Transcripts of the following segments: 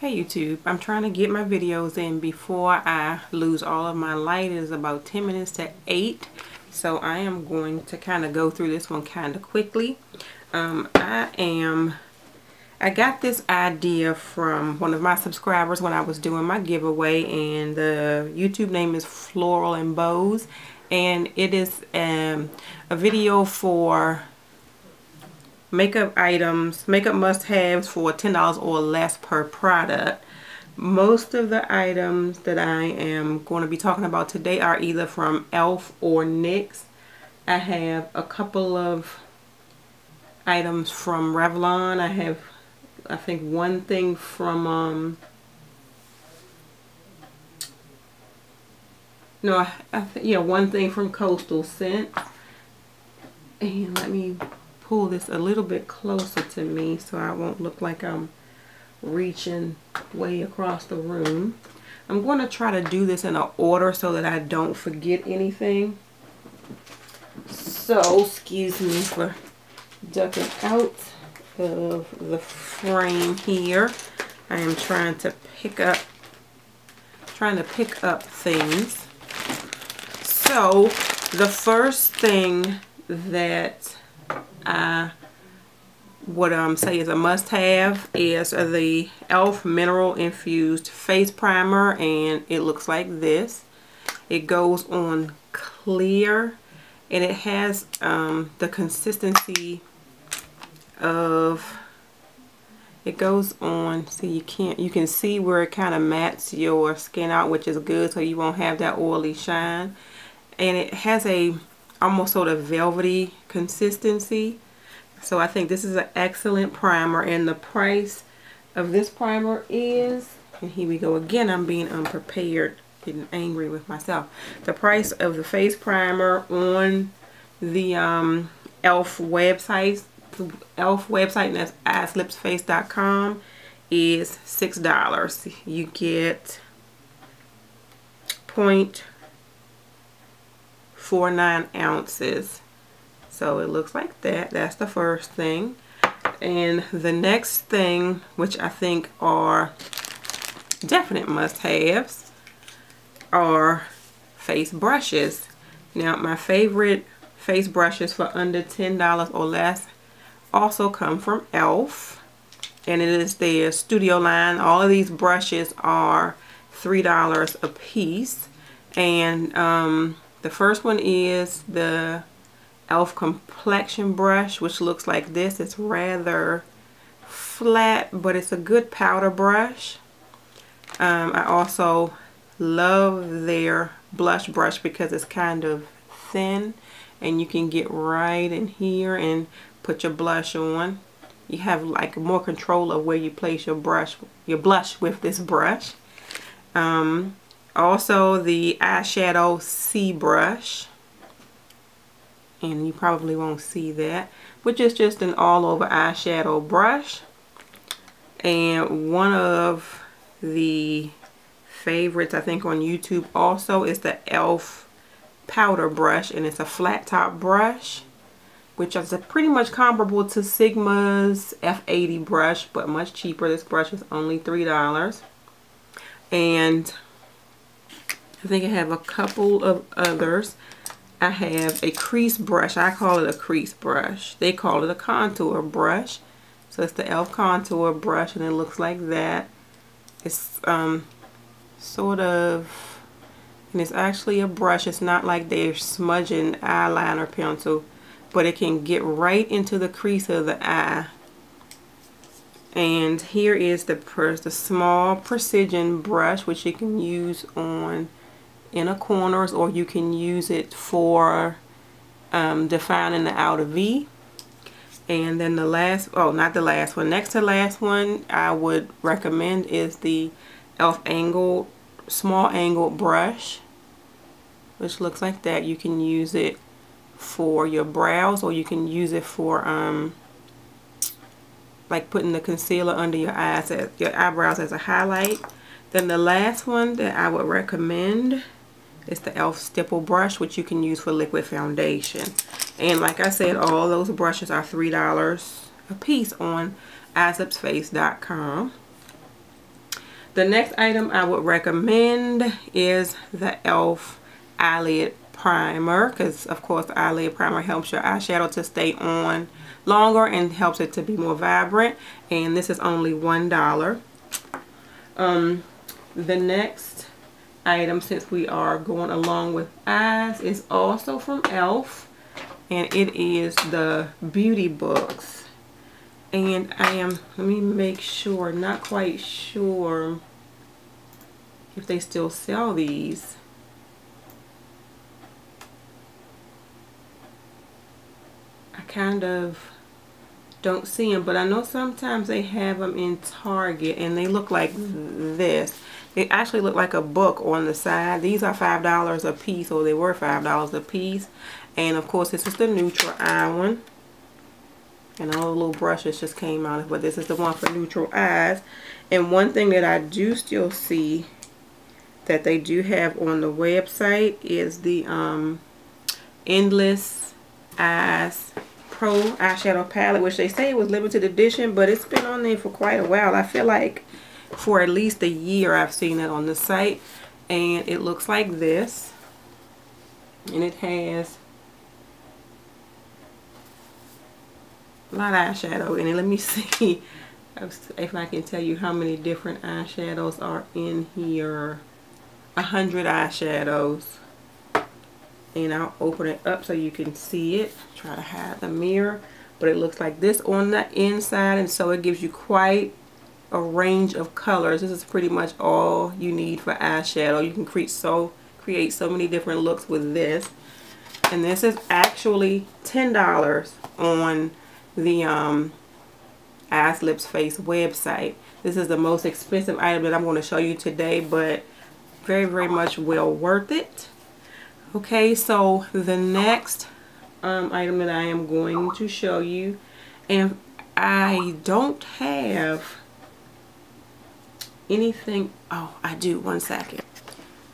Hey YouTube, I'm trying to get my videos in before I lose all of my light. It is about 10 minutes to 8, so I am going to kind of go through this one kind of quickly. I got this idea from one of my subscribers when I was doing my giveaway, and the YouTube name is Floral and Bows, and it is a video for makeup items, makeup must-haves for $10 or less per product. Most of the items that I am going to be talking about today are either from E.L.F. or NYX. I have a couple of items from Revlon. I have, I think, one thing from one thing from Coastal Scent. And let me pull this a little bit closer to me so I won't look like I'm reaching way across the room. I'm going to try to do this in an order so that I don't forget anything. So, excuse me for ducking out of the frame here. I am trying to pick up things. So, the first thing that I would say is a must-have is the E.L.F. Mineral Infused Face Primer, and it looks like this. It goes on clear, and it has the consistency of, it goes on, see, you can see where it kind of mats your skin out, which is good, so you won't have that oily shine. And it has a almost sort of velvety consistency. So I think this is an excellent primer, and the price of this primer is, and here we go again, I'm being unprepared, getting angry with myself. The price of the face primer on the E.L.F. website, and that's eyeslipsface.com, is $6. You get 0.49 ounces. So it looks like that. That's the first thing. And the next thing, which I think are definite must-haves, are face brushes. Now, my favorite face brushes for under $10 or less also come from E.L.F. and it is their studio line. All of these brushes are $3 a piece. And the first one is the E.L.F. complexion brush, which looks like this. It's rather flat, but it's a good powder brush. I also love their blush brush because it's kind of thin, and you can get right in here and put your blush on. You have like more control of where you place your blush with this brush. Also the eyeshadow C brush, and you probably won't see that, which is just an all-over eyeshadow brush. And one of the favorites I think on YouTube also is the E.L.F. powder brush, and it's a flat top brush, which is pretty much comparable to Sigma's F80 brush, but much cheaper. This brush is only $3. And I think I have a couple of others. I have a crease brush. I call it a crease brush. They call it a contour brush. So it's the E.L.F. contour brush, and it looks like that. It's sort of, and it's actually a brush. It's not like they're smudging eyeliner pencil, but it can get right into the crease of the eye. And here is the small precision brush, which you can use on inner corners, or you can use it for defining the outer V. And then the last, not the last one, next to last one I would recommend is the E.L.F. small angled brush, which looks like that. You can use it for your brows, or you can use it for like putting the concealer under your eyes, your eyebrows as a highlight. Then the last one that I would recommend is the E.L.F. stipple brush, which you can use for liquid foundation. And like I said, all those brushes are $3 a piece on eyeslipsface.com. The next item I would recommend is the E.L.F. eyelid primer, because of course the eyelid primer helps your eyeshadow to stay on longer and helps it to be more vibrant, and this is only $1. The next item, since we are going along with eyes, is also from E.L.F. and it is the beauty books. And let me make sure, not quite sure if they still sell these. I kind of don't see them, but I know sometimes they have them in Target, and they look like this. They actually look like a book on the side. These are $5 a piece, or they were $5 a piece. And of course, this is the neutral eye one. And all the little brushes just came out, but this is the one for neutral eyes. And one thing that I do still see that they do have on the website is the Endless Eyes Pro eyeshadow palette, which they say it was limited edition, but it's been on there for quite a while. I feel like for at least a year I've seen it on the site, and it looks like this, and it has a lot of eyeshadow in it. Let me see if I can tell you how many different eyeshadows are in here. 100 eyeshadows. And I'll open it up so you can see it. Try to hide the mirror. But it looks like this on the inside, and so it gives you quite a range of colors. This is pretty much all you need for eyeshadow. You can create so many different looks with this. And this is actually $10 on the Eyes Lips Face website. This is the most expensive item that I'm going to show you today, but very, very much well worth it. Okay, so the next item that I am going to show you, and I don't have anything. Oh, I do. One second.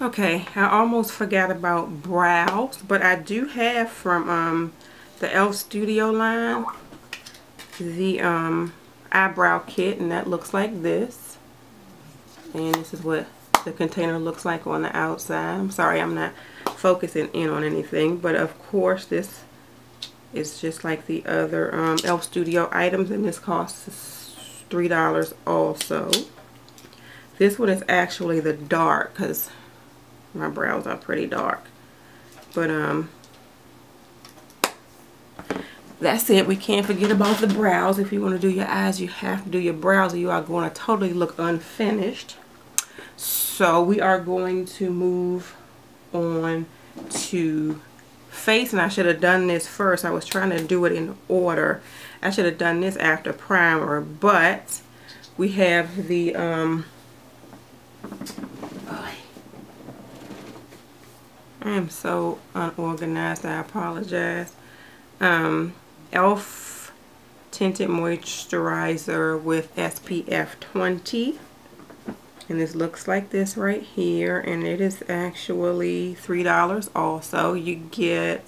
Okay, I almost forgot about brows, but I do have from the E.L.F. Studio line the eyebrow kit, and that looks like this. And this is what the container looks like on the outside. I'm sorry, I'm not focusing in on anything, but of course this is just like the other E.L.F. Studio items, and this costs $3 also. This one is actually the dark, because my brows are pretty dark, but that's it. We can't forget about the brows. If you want to do your eyes, you have to do your brows, or you are going to totally look unfinished. So we are going to move on to face, and I should have done this first. I was trying to do it in order. I should have done this after primer, but we have the I am so unorganized, I apologize. E.L.F. Tinted Moisturizer with SPF 20. And this looks like this right here, and it is actually $3 also. You get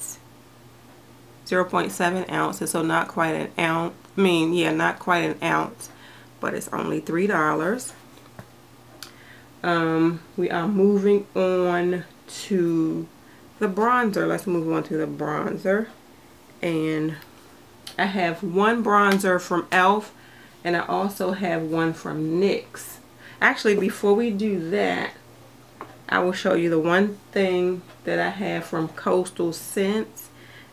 0.7 ounces, so not quite an ounce. I mean, yeah, not quite an ounce, but it's only $3. We are moving on to the bronzer. Let's move on to the bronzer. And I have one bronzer from E.L.F. and I also have one from NYX. Actually, before we do that, I will show you the one thing that I have from Coastal Scents,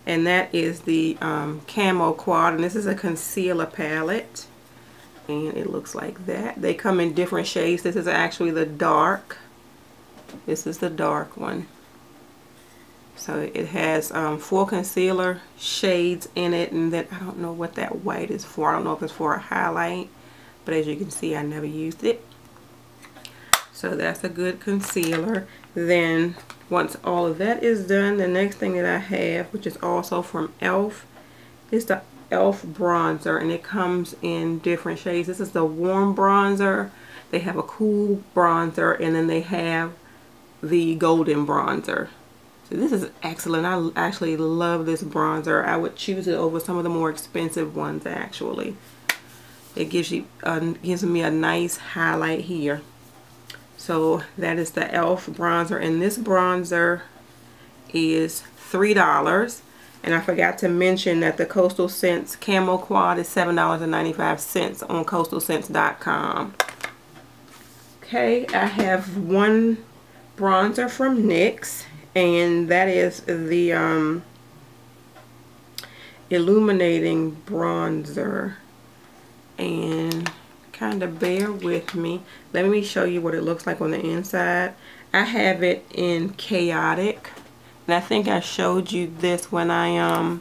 and that is the Camo Quad, and this is a concealer palette, and it looks like that. They come in different shades. This is actually the dark. This is the dark one. So it has 4 concealer shades in it, and then I don't know what that white is for. I don't know if it's for a highlight, but as you can see, I never used it. So that's a good concealer. Then once all of that is done, the next thing that I have, which is also from E.L.F., is the E.L.F. bronzer, and it comes in different shades. This is the warm bronzer. They have a cool bronzer, and then they have the golden bronzer. So this is excellent. I actually love this bronzer. I would choose it over some of the more expensive ones actually. It gives me a nice highlight here. So that is the E.L.F. bronzer, and this bronzer is $3. And I forgot to mention that the Coastal Scents Camo Quad is $7.95 on coastalscents.com. Okay, I have one bronzer from NYX, and that is the illuminating bronzer. And kind of bear with me. Let me show you what it looks like on the inside. I have it in Chaotic. And I think I showed you this when I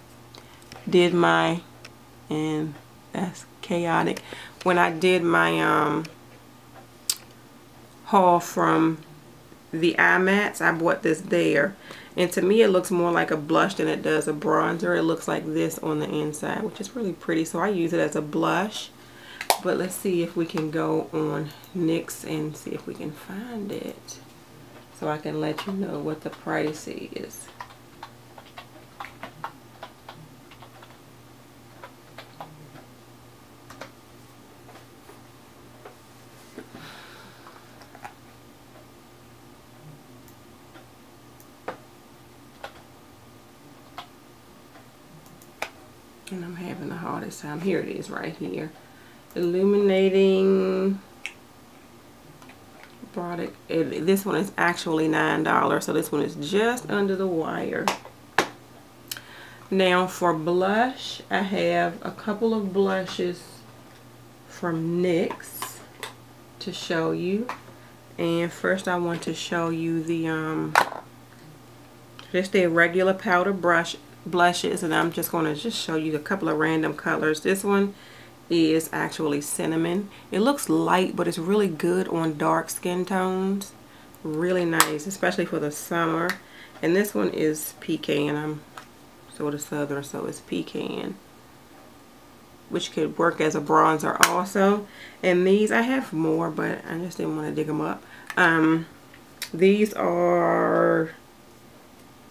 did my, and that's Chaotic, when I did my haul from the eye mats. I bought this there, and to me it looks more like a blush than it does a bronzer. It looks like this on the inside, which is really pretty, so I use it as a blush. But let's see if we can go on NYX and see if we can find it, so I can let you know what the price is. And I'm having the hardest time. Here it is right here. Illuminating product. This one is actually $9, so this one is just under the wire. Now for blush, I have a couple of blushes from NYX to show you. And first I want to show you the just the regular powder blushes, and I'm just going to just show you a couple of random colors. This one is actually cinnamon. It looks light, but it's really good on dark skin tones. Really nice, especially for the summer. And this one is pecan. I'm sort of southern, so it's pecan, which could work as a bronzer also. And these, I have more, but I just didn't want to dig them up. These are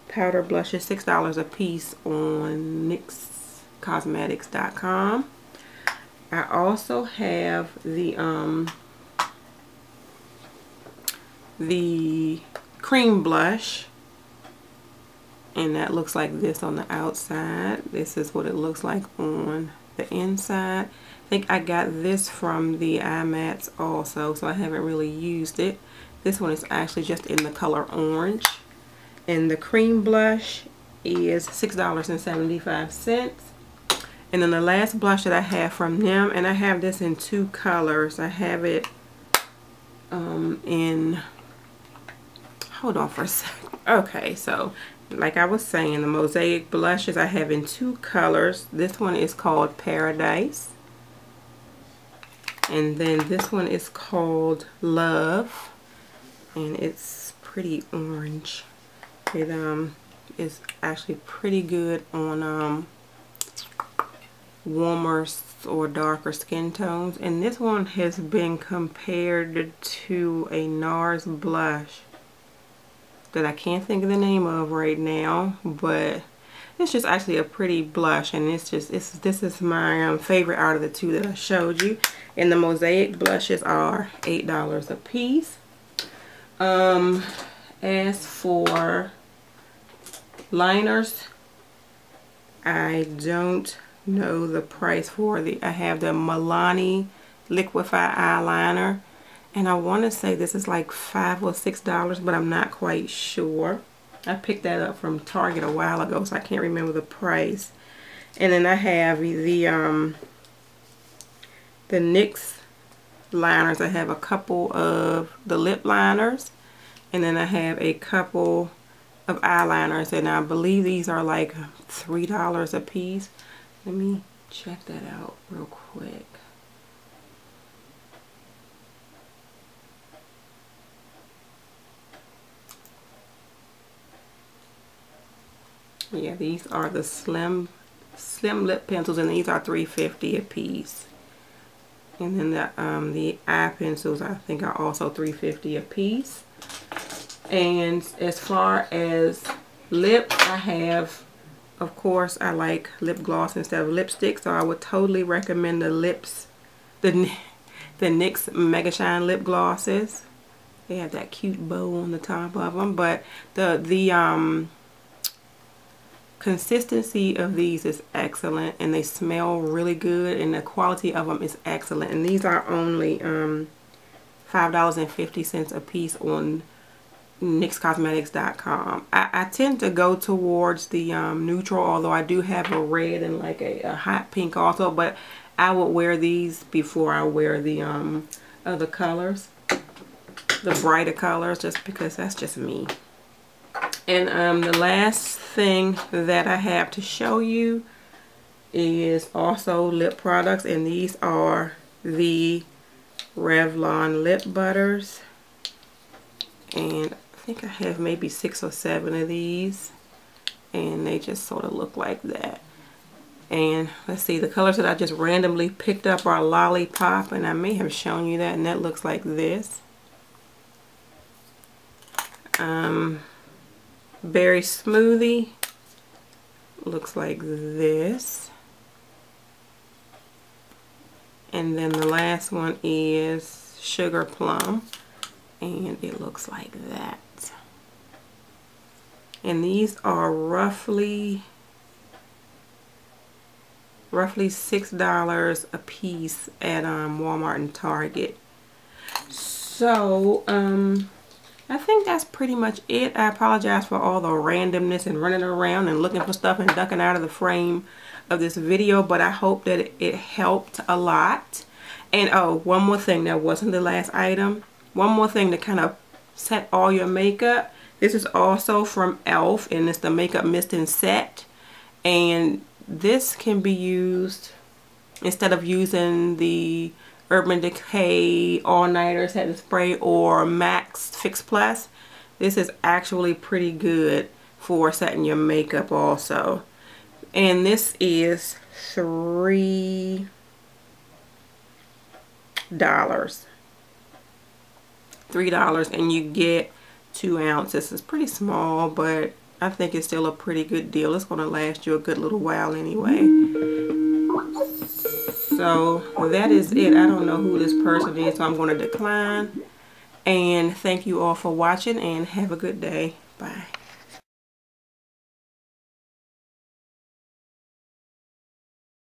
powder blushes, $6 a piece on NYXcosmetics.com. I also have the cream blush, and that looks like this on the outside. This is what it looks like on the inside. I think I got this from the eye mats also, so I haven't really used it. This one is actually just in the color orange, and the cream blush is $6.75. And then the last blush that I have from them, and I have this in two colors. I have it in, hold on for a second. Okay, so like I was saying, the Mosaic blushes I have in two colors. This one is called Paradise, and then this one is called Love, and it's pretty orange. It is actually pretty good on warmer or darker skin tones. And this one has been compared to a NARS blush that I can't think of the name of right now, but it's just actually a pretty blush, and this is my favorite out of the two that I showed you. And the Mosaic blushes are $8 a piece. As for liners, I don't know the price for I have the Milani Liquify eyeliner, and I want to say this is like $5 or $6, but I'm not quite sure. I picked that up from Target a while ago, so I can't remember the price. And then I have the NYX liners. I have a couple of the lip liners, and then I have a couple of eyeliners, and I believe these are like $3 a piece. Let me check that out real quick. Yeah, these are the slim lip pencils, and these are $3.50 a piece. And then the eye pencils, I think, are also $3.50 a piece. And as far as lips, I have, of course, I like lip gloss instead of lipstick, so I would totally recommend the NYX Mega Shine lip glosses. They have that cute bow on the top of them, but the consistency of these is excellent, and they smell really good, and the quality of them is excellent. And these are only $5.50 a piece on NYXcosmetics.com. I tend to go towards the neutral, although I do have a red and like a hot pink also, but I would wear these before I wear the other colors, the brighter colors, just because that's just me. And the last thing that I have to show you is also lip products, and these are the Revlon lip butters, and I think I have maybe 6 or 7 of these, and they just sort of look like that. And let's see, the colors that I just randomly picked up are Lollipop, and I may have shown you that, and that looks like this. Berry Smoothie looks like this. And then the last one is Sugar Plum, and it looks like that. And these are roughly $6 a piece at Walmart and Target. So I think that's pretty much it. I apologize for all the randomness and running around and looking for stuff and ducking out of the frame of this video, but I hope that it helped a lot. And oh, one more thing, that wasn't the last item. One more thing to kind of set all your makeup. This is also from E.L.F. and it's the Makeup Mist and Set. And this can be used instead of using the Urban Decay All-Nighter Setting Spray or Max Fix Plus. This is actually pretty good for setting your makeup also. And this is $3. $3, and you get 2 ounces. It's pretty small, but I think it's still a pretty good deal. It's going to last you a good little while anyway. So that is it. I don't know who this person is, so I'm going to decline. And thank you all for watching, and have a good day. Bye.